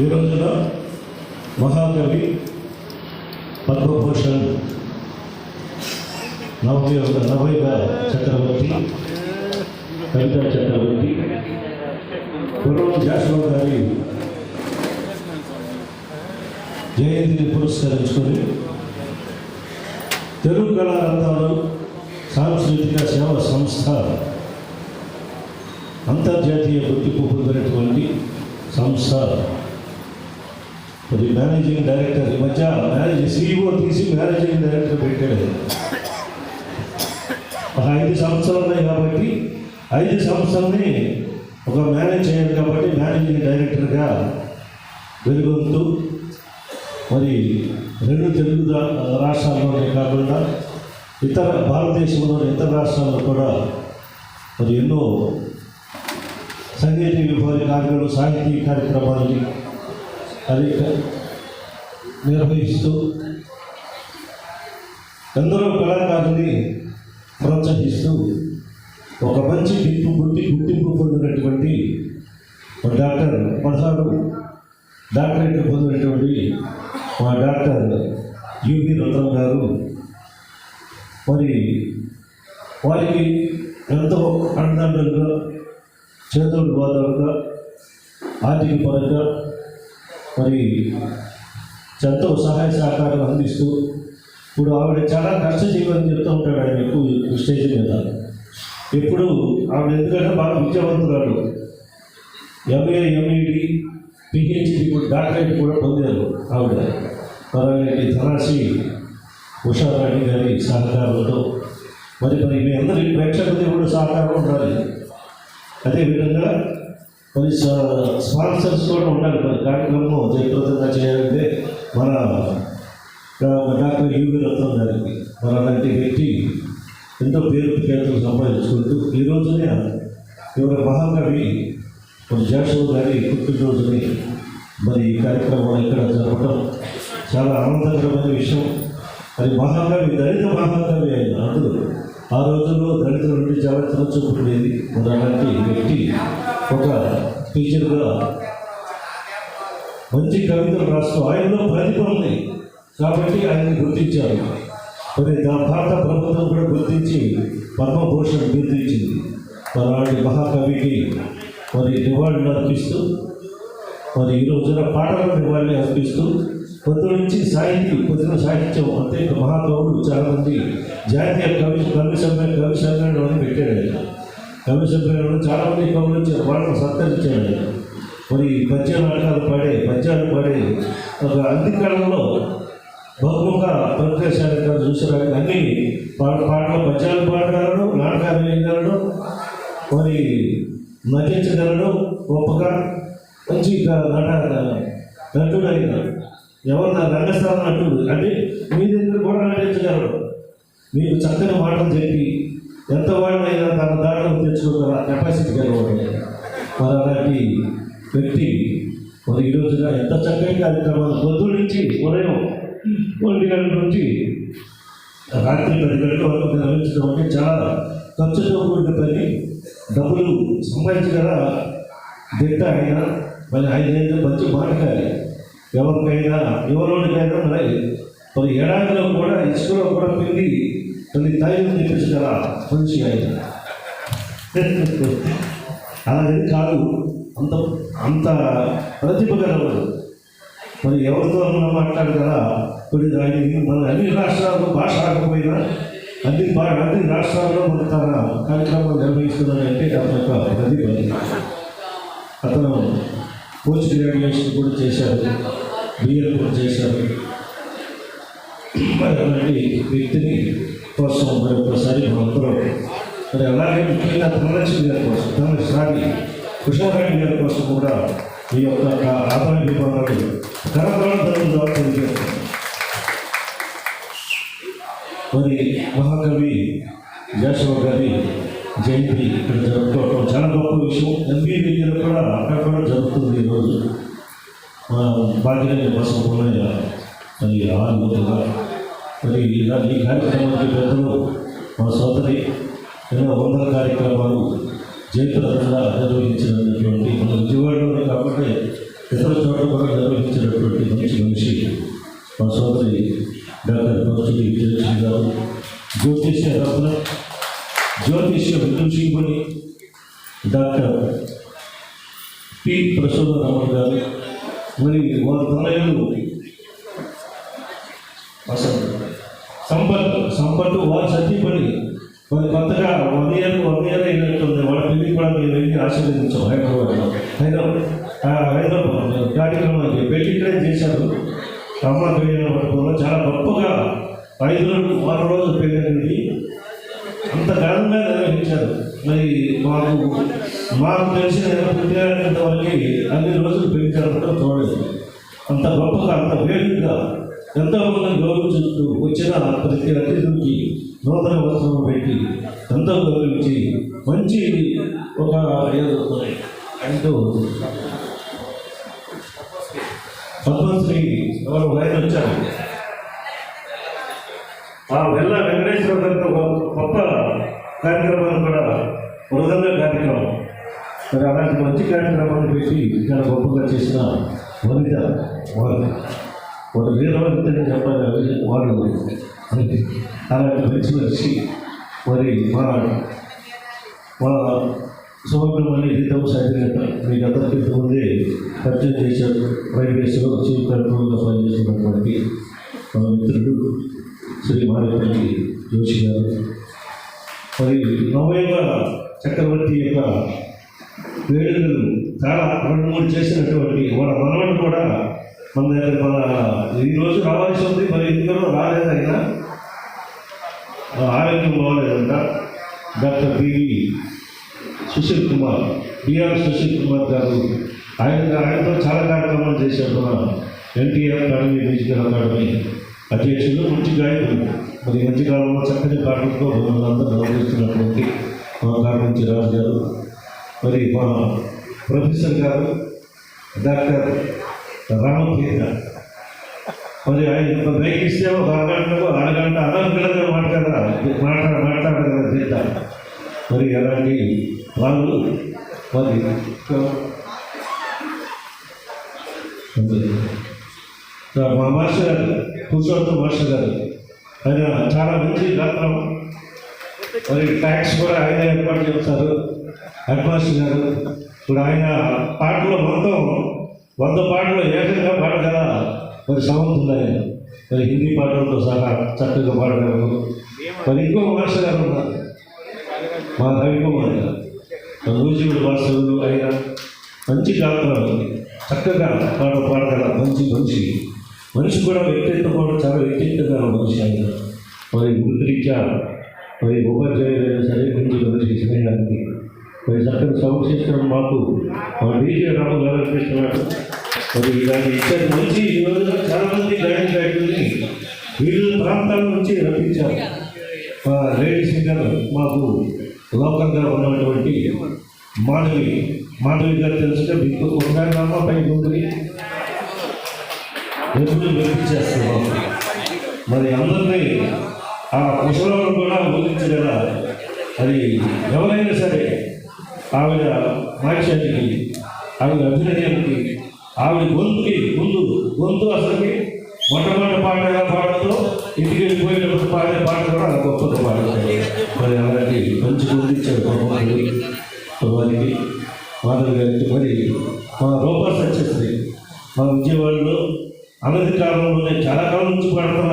ఈ రోజున మహాకవి పద్మభూషణ్ నవయుగ చక్రవర్తి కవితా చక్రవర్తి గుర్రం జాషువా గారి జయంతిని పురస్కరించుకొని తెలుగు కళారంగాలు సాంస్కృతిక సేవా సంస్థ అంతర్జాతీయ గుర్తింపు పొందినటువంటి సంస్థ మరి మేనేజింగ్ డైరెక్టర్ ఈ మధ్య CEO తీసి మేనేజింగ్ డైరెక్టర్ పెట్టాడు. 5 సంవత్సరాలు ఉన్నాయి కాబట్టి 5 సంవత్సరాలని ఒక మేనేజ్ చేయాలి కాబట్టి మేనేజింగ్ డైరెక్టర్గా వెలుగొందుతూ మరి 2 తెలుగు రాష్ట్రాల్లోనే కాకుండా ఇతర భారతదేశంలోని ఇతర రాష్ట్రాల్లో కూడా మరి ఎన్నో సంగీత విభాగ కార్యక్రమాలు సాహితీ కార్యక్రమాలని అది నిర్వహిస్తూ ఎందరో కళాకారుల్ని ప్రోత్సహిస్తూ ఒక మంచి గుర్తింపు పొందినటువంటి డాక్టర్ 16 డాక్టరేట్లు పొందినటువంటి మా డాక్టర్ UV రత్నం గారు మరి వారికి ఎంతో అండదండలుగా చేతులు బాధలుగా ఆర్థిక పరంగా మరి ఎంతో సహాయ సహకారాలు అందిస్తూ ఇప్పుడు ఆవిడ చాలా కష్టజీవని చెప్తూ ఉంటాడు ఆయన ఎక్కువ స్టేజ్ మీద. ఇప్పుడు ఆవిడ ఎందుకంటే బాగా విద్యావంతురాలు, MA MED PhD ఇప్పుడు డాక్టరేట్ కూడా పొందారు ఆవిడ. అలాగే ధనాసి ఉషారాణి గారి సహకారంతో మరి మీ అందరి ప్రేక్షకులకి కూడా సహకారం ఉండాలి. అదేవిధంగా మరి స్పాన్సర్స్ కూడా ఉండాలి. మరి కార్యక్రమం జయప్రదంగా చేయాలంటే మన డాక్టర్ UV రత్నం గారికి మరి అలాంటి వ్యక్తి ఎంతో పేరు ప్రఖ్యాతులు సంపాదించుకుంటూ ఈ రోజునే ఎవరి మహాకవి మరి జాషువా గారి పుట్టినరోజుని మరి ఈ కార్యక్రమం ఇక్కడ జరపడం చాలా ఆనందకరమైన విషయం. అది మహాకవి, దళిత మహాకవి అయిన అందరూ ఆ రోజుల్లో దళితుల నుండి చాలా చిన్నచూపుండేది. మరి అలాంటి వ్యక్తి ఒక టీచర్గా మంచి కవితలు రాస్తూ ఆయనలో ప్రతిభ ఉంది కాబట్టి ఆయన్ని గుర్తించారు. మరి భారత ప్రభుత్వం కూడా గుర్తించి పద్మభూషణ్ గుర్తించింది. మరి అలాంటి మహాకవికి మరి నివాళులు అర్పిస్తూ మరి ఈ రోజున పాటల నివాళులు అర్పిస్తూ పొద్దు సాహిత్యం అంతే మహాకవులు చాలామంది జాతీయ కవి సమ్మేళనం అని పెట్టాడు. కవి సమ్మేళనంలో చాలామంది కవులు వచ్చారు, వాళ్ళని సత్కరించాడు. మరి పద్యాలు పాడే ఒక అంత్యకాలంలో బహుముఖ ప్రదర్శన చూసారు. అన్ని పాటలు పద్యాలు పాడగలడు, నాటకాలు వేయగలడు, మరి నటించగలడు, గొప్పగా మంచి నటుడు అయిన ఎవరు రంగస్థానం నటుడు అంటే మీ దగ్గర కూడా నటించగలడు. మీకు చక్కని మాటలు చెప్పి ఎంత వాడినైనా తన దాంట్లో తెచ్చుకోగల కెపాసిటీ కలవాడు. మరి అలాంటి వ్యక్తి మరి ఈ రోజున ఎంత చక్కని కార్యక్రమాలు పొద్దు నుంచి ఉదయం 1 గంటల నుంచి రాత్రి 10 గంటల వరకు నిర్వహించడం అంటే చాలా ఖర్చుతో కూడిన పని. డబ్బులు సంపాదించగల దిట్ట అయినా మరి ఆయన మంచి మాటకాలి. ఎవరికైనా ఎవరోడికైనా మరి ఎడారిలో కూడా ఇసుకలో కూడా పెళ్ళి కొన్ని ధైర్యం తెప్పించగల మనిషి ఆయన. అలాగే కాదు, అంత ప్రతిభ గలవాడు. మరి ఎవరితో మాట్లాడగల కొన్ని మన అన్ని రాష్ట్రాల్లో భాష రాకపోయినా అన్ని రాష్ట్రాల్లో మన తన కార్యక్రమాలు నిర్వహిస్తున్నాడంటే అతని యొక్క ప్రతిభ. అతను పోస్ట్ గ్రాడ్యుయేషన్ కూడా చేశారు, BA కూడా చేశారు. మరి అలాంటి వ్యక్తిని కోసం మరి ఒకసారి మనందరం మరి అలాగే ముఖ్యంగా ధనలక్ష్మి గారి కోసం, ధనలక్ష్మి ఉషారాణి గారి కోసం కూడా ఈ యొక్క ఆదాయ విభాగాలు కరకళ మరి మహాకవి జాషువా గారి జయంతి ఇక్కడ జరుపుకోవడం చాలా గొప్ప విషయం. MBA విద్యలో కూడా అక్కడ కూడా జరుగుతుంది. ఈరోజు భాగ్యరాజ బస్సు పోలయ్య మరి ఆనందంగా మరి ఈ కార్యక్రమానికి పెద్దలు మా సోదరి ఎన్నో 100 కార్యక్రమాలు జయప్రదంగా నిర్వహించినటువంటి మన విజయవాడలోనే కాబట్టి ఇతర చోట్ల కూడా పి ప్రసోదరామన్ గారు, మరి వారి తనయులు సంపత్ వారి సతీమణి మరి కొత్తగా వన్ ఇయర్ అయినట్టుంది. వాళ్ళ పెళ్లి కూడా మేము వెళ్ళి ఆశీర్వదించాం హైదరాబాద్ కార్యక్రమానికి పెళ్లి ఇక్కడే చేశారు. అమ్మ పెళ్ళిన పట్టుకోవడం చాలా గొప్పగా 5 రోజులు 6 రోజులు పెళ్లి అనేది అంత ఘనంగా నిర్వహించారు. మరి మాకు తెలిసిన పుట్టినంత వరకు అన్ని రోజులు పెళ్లి జరగడం చూడలేదు. అంత గొప్పగా అంత వేడుకగా ఎంతో మంది గౌరవించుతూ వచ్చిన ప్రతి అతిథికి నూతన వస్త్రం పెట్టి ఎంతో గౌరవించి మంచి ఒక అంటూ పద్మశ్రీ ఎవరు ఆయన వచ్చారు. ఆ వెళ్ళ వెంకటేశ్వర గారితో గొప్ప కార్యక్రమాలు కూడా వృధంగా కార్యక్రమం. మరి అలాంటి మంచి కార్యక్రమాలు పెట్టి చాలా గొప్పగా చేసిన వనిత వాళ్ళు వీరవంతని చెప్పాలి. వాళ్ళు అలాంటి మంచి మనిషి. మరి మా సువర్ణమణి రీతం సాధినేత మీకు అందరికీ ముందే పరిచయం చేశారు. రైల్వేస్లో చీఫ్ కంట్రోల్గా పనిచేస్తున్నటువంటి మా మిత్రుడు శ్రీ మారేపల్లి జోషి గారు. మరి నవయుగ చక్రవర్తి యొక్క వేడుకలు చాలా 2-3 చేసినటువంటి వాళ్ళ మనవడు కూడా మన దగ్గర ఈరోజు రావాల్సి ఉంది. మరి ఎందుకనో రాలేదు. అయినా ఆరోగ్యం బాగోలేదంట. డాక్టర్ బిఆర్ సుశీల్ కుమార్ గారు ఆయనతో చాలా కార్యక్రమాలు చేశారు. మన ఎన్టీఆర్ అకాడమీ మ్యూజికల్ అకాడమీ అధ్యక్షులు, మంచి గాయకులు. మరి మంచి కాలంలో చక్కని పాటలతో మనందరూ గౌరవిస్తున్నటువంటి మా కారంచి రాజు గారు, మరి మా ప్రొఫెసర్ గారు డాక్టర్ రామతీర్థ. మరి ఆయన బ్రేక్ ఇస్తే ఒక అరగంట అనర్గళంగా మాట్లాడగల తీర్థ. మరి అలాంటి వాళ్ళు మరి మా మాస్టర్ గారు పురుషోత్తం మాస్టర్ గారు ఆయన చాలా మంచి గాత్రం. మరి ట్యాక్స్ కూడా ఆయన ఏర్పాటు చేస్తారు. హెడ్ మాస్టర్ గారు ఇప్పుడు ఆయన పాటలు మొత్తం 100 పాటలు ఏకంగా పాడగల మరి సమర్థులు ఆయన. మరి హిందీ పాటలతో సహా చక్కగా పాడగలరు. మరి ఇంకో మాస్టర్ గారు ఉన్నారు, మా రవికుమార్ గారు, నూజివీడు మాస్టర్లు. ఆయన మంచి గాత్రాలు చక్కగా పాడగల మనిషి కూడా వ్యక్తిత్వం కూడా చాలా వ్యక్తిత్వంగా మనిషి ఆయన. మరి వృత్తిరీత్యా మరి ఉపాధ్యాయులైనా సరే మంచి మనిషి స్నేహానికి మరి చక్కగా సౌండ్ సిస్టమ్ మాకు మా డీజే రాము గారు అనిపిస్తున్నాడు. మరి ఇలాంటి ఇద్దరు మంచి ఈ రోజున చాలామంది గాయకుల్ని వివిధ ప్రాంతాల నుంచి రప్పించారు. లేడీ సింగర్ మాకు లోకల్గా ఉన్నటువంటి మాధవి గారు తెలిస్తే మీకు ఉండాలమ్మా పై ముందుని ఎప్పుడు వెలిపించేస్తాం. మరి అందరినీ ఆ ముసలను కూడా ఊహించగల అది ఎవరైనా సరే ఆవిడ మాక్ష్యానికి, ఆవిడ అభినయానికి, ఆవిడ గొంతు అసలుకి మొట్టమొదటి పాటగా పాటతో ఇంటికి వెళ్ళిపోయినప్పుడు పాడే పాట కూడా అలా గొప్పగా పాడతారు. మరి అలాంటి మంచి గురించారు వారికి మాధవ్ గారికి. మరి మా రూపా సత్యశ్రీ మా విజయవాడలో అనతి కాలంలోనే చాలా కాలం నుంచి పాడుతున్నారు.